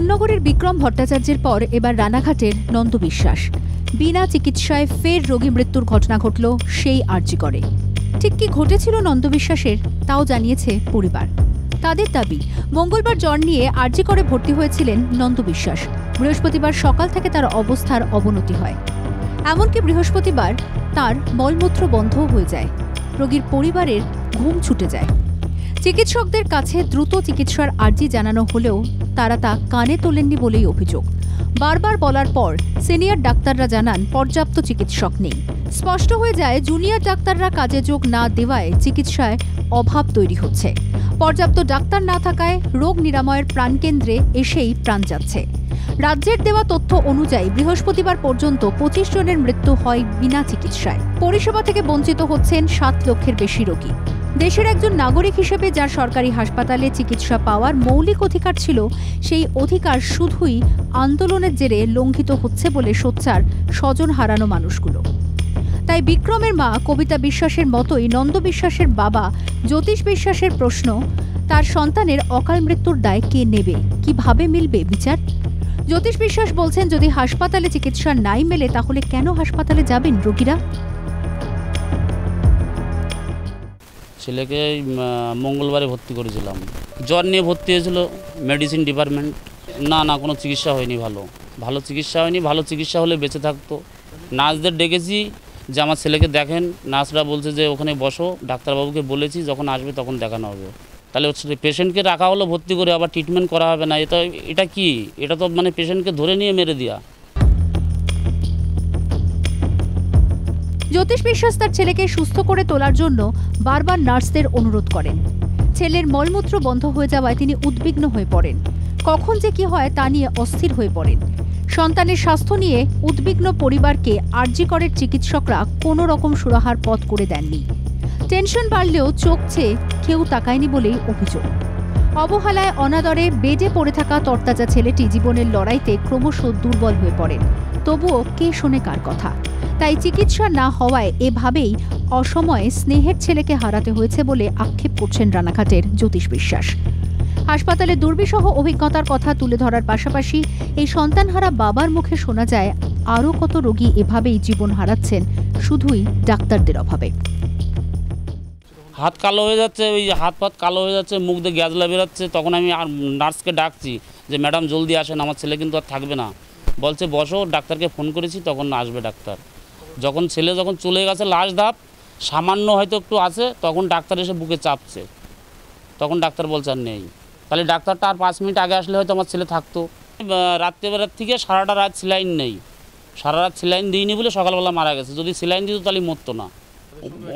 রামনগরের বিক্রম ভট্টাচার্যের পর এবার রানাঘাটের নন্দ বিশ্বাস। বিনা চিকিৎসায় ফের রোগী মৃত্যুর ঘটনা ঘটল সেই আরজি করে। ঠিক কি ঘটেছিল নন্দ বিশ্বাসের তাও জানিয়েছে পরিবার। তাদের দাবি, মঙ্গলবার জ্বর নিয়ে আরজি করে ভর্তি হয়েছিলেন নন্দ বিশ্বাস। বৃহস্পতিবার সকাল থেকে তার অবস্থার অবনতি হয়। এমনকি বৃহস্পতিবার তার মলমূত্র বন্ধও হয়ে যায়। রোগীর পরিবারের ঘুম ছুটে যায়। চিকিৎসকদের কাছে দ্রুত চিকিৎসার আর্জি জানানো হলেও তারা তা কানে তোলেননি বলেই অভিযোগ। বারবার বলার পর সিনিয়র ডাক্তাররা জানান পর্যাপ্ত চিকিৎসক নেই। স্পষ্ট হয়ে যায় জুনিয়র ডাক্তাররা কাজে যোগ না দেওয়ায় চিকিৎসায় অভাব তৈরি হচ্ছে। পর্যাপ্ত ডাক্তার না থাকায় রোগ নিরাময়ের প্রাণকেন্দ্রে এসেই প্রাণ যাচ্ছে। রাজ্যের দেওয়া তথ্য অনুযায়ী বৃহস্পতিবার পর্যন্ত 25 জনের মৃত্যু হয় বিনা চিকিৎসায়। পরিষেবা থেকে বঞ্চিত হচ্ছেন 7 লক্ষের বেশি রোগী। দেশের একজন নাগরিক হিসেবে যার সরকারি হাসপাতালে চিকিৎসা পাওয়ার মৌলিক অধিকার ছিল, সেই অধিকার শুধুই আন্দোলনের জেরে লঙ্ঘিত হচ্ছে বলে সোচ্চার স্বজন হারানো মানুষগুলো। তাই বিক্রমের মা কবিতা বিশ্বাসের মতোই নন্দ বিশ্বাসের বাবা জ্যোতিষ বিশ্বাসের প্রশ্ন, তার সন্তানের অকাল মৃত্যুর দায় কে নেবে? কিভাবে মিলবে বিচার? জ্যোতিষ বিশ্বাস বলছেন, যদি হাসপাতালে চিকিৎসা নাই মেলে তাহলে কেন হাসপাতালে যাবেন রোগীরা? ছেলেকে মঙ্গলবারে ভর্তি করেছিলাম, জ্বর নিয়ে ভর্তি হয়েছিল মেডিসিন ডিপার্টমেন্ট। না কোনো চিকিৎসা হয়নি, ভালো চিকিৎসা হয়নি। ভালো চিকিৎসা হলে বেঁচে থাকতো। নার্সদের ডেকেছি যে আমার ছেলেকে দেখেন, নার্সরা বলছে যে ওখানে বসো, ডাক্তারবাবুকে বলেছি যখন আসবে তখন দেখানো হবে। তাহলে পেশেন্টকে রাখা হলো ভর্তি করে, আবার ট্রিটমেন্ট করা হবে না। এটা কি? এটা তো মানে পেশেন্টকে ধরে নিয়ে মেরে দেওয়া। জ্যোতিষ বিশ্বাস তার ছেলেকে সুস্থ করে তোলার জন্য বারবার নার্সদের অনুরোধ করেন। ছেলের মলমূত্র বন্ধ হয়ে যাওয়ায় তিনি উদ্বিগ্ন হয়ে পড়েন। কখন যে কি হয় তা নিয়ে অস্থির হয়ে পড়েন। সন্তানের স্বাস্থ্য নিয়ে উদ্বিগ্ন পরিবারকে আরজি করের চিকিৎসকরা কোনো রকম সুরাহার পথ করে দেননি। টেনশন বাড়লেও চোখ চেয়ে কেউ তাকায়নি বলেই অভিযোগ। অবহেলায় অনাদরে বেডে পড়ে থাকা তরতাজা ছেলেটি জীবনের লড়াইতে ক্রমশ দুর্বল হয়ে পড়েন। তবুও কে শোনে কার কথা? তাই চিকিৎসা না হওয়ায় এভাবেই অসময়ে স্নেহের ছেলেকে হারাতে হয়েছে বলে আক্ষেপ করছেন রানাঘাটের জ্যোতিষ বিশ্বাস। হাসপাতালে দুর্বিষহ অভিজ্ঞতার কথা তুলে ধরার পাশাপাশি এই সন্তানহারা বাবার মুখে শোনা যায় আরও কত রোগী এভাবেই জীবন হারাচ্ছেন শুধুই ডাক্তারদের অভাবে। হাত কালো হয়ে যাচ্ছে, ওই হাত পাত কালো হয়ে যাচ্ছে, মুখ দিয়ে গ্যাজলা বেরোচ্ছে। তখন আমি নার্সকে ডাকছি যে ম্যাডাম জলদি আসেন, আমার ছেলে কিন্তু আর থাকবে না। বলছে বসো, ডাক্তারকে ফোন করেছি, তখন আসবে ডাক্তার। যখন ছেলে চলে গেছে লাস্ট ধাপ, সামান্য হয়তো একটু আছে, তখন ডাক্তার এসে বুকে চাপছে, তখন ডাক্তার বলছে আর নেই। তাহলে ডাক্তারটা আর 5 মিনিট আগে আসলে হয়তো আমার ছেলে থাকতো। রাত্রেবেলার থেকে সারাটা রাত স্যালাইন নেই, সারা রাত স্যালাইন দিইনি বলে সকালবেলা মারা গেছে। যদি স্যালাইন দিত তাহলে মরতো না।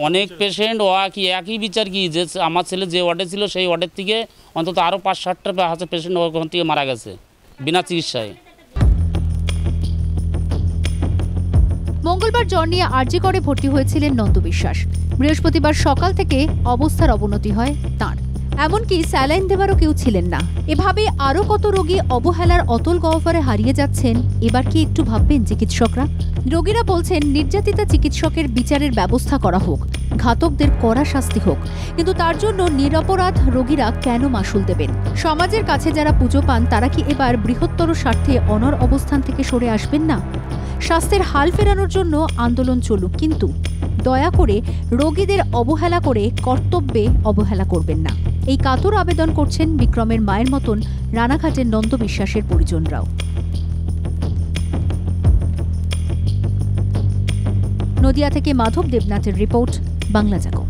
অনেক পেশেন্ট একই বিচার কি, যে আমার ছেলে যে ওয়ার্ডে ছিল সেই ওয়ার্ডের থেকে অন্তত আরও 5-7টা হাজার পেশেন্ট ওখান থেকে মারা গেছে বিনা চিকিৎসায়। মঙ্গলবার জ্বর নিয়ে আরজি করে ভর্তি হয়েছিলেন নন্দ বিশ্বাস। বৃহস্পতিবার সকাল থেকে অবস্থার অবনতি হয় তাঁর। এমনকি স্যালাইন দেওয়ারও কেউ ছিলেন না। এভাবে আরও কত রোগী অবহেলার অতল গহ্বরে হারিয়ে যাচ্ছেন। এবার কি একটু ভাববেন চিকিৎসকরা? রোগীরা বলছেন নির্যাতিতা চিকিৎসকের বিচারের ব্যবস্থা করা হোক, ঘাতকদের কড়া শাস্তি হোক, কিন্তু তার জন্য নিরপরাধ রোগীরা কেন মাশুল দেবেন? সমাজের কাছে যারা পুজো পান তারা কি এবার বৃহত্তর স্বার্থে অনড় অবস্থান থেকে সরে আসবেন না? স্বাস্থ্যের হাল ফেরানোর জন্য আন্দোলন চলুক, কিন্তু দয়া করে রোগীদের অবহেলা করে কর্তব্যে অবহেলা করবেন না। এই কাতর আবেদন করছেন বিক্রমের মায়ের মতন রানাঘাটের নন্দ বিশ্বাসের পরিজনরাও। নদিয়া থেকে মাধব দেবনাথের রিপোর্ট, বাংলা জাগরণ।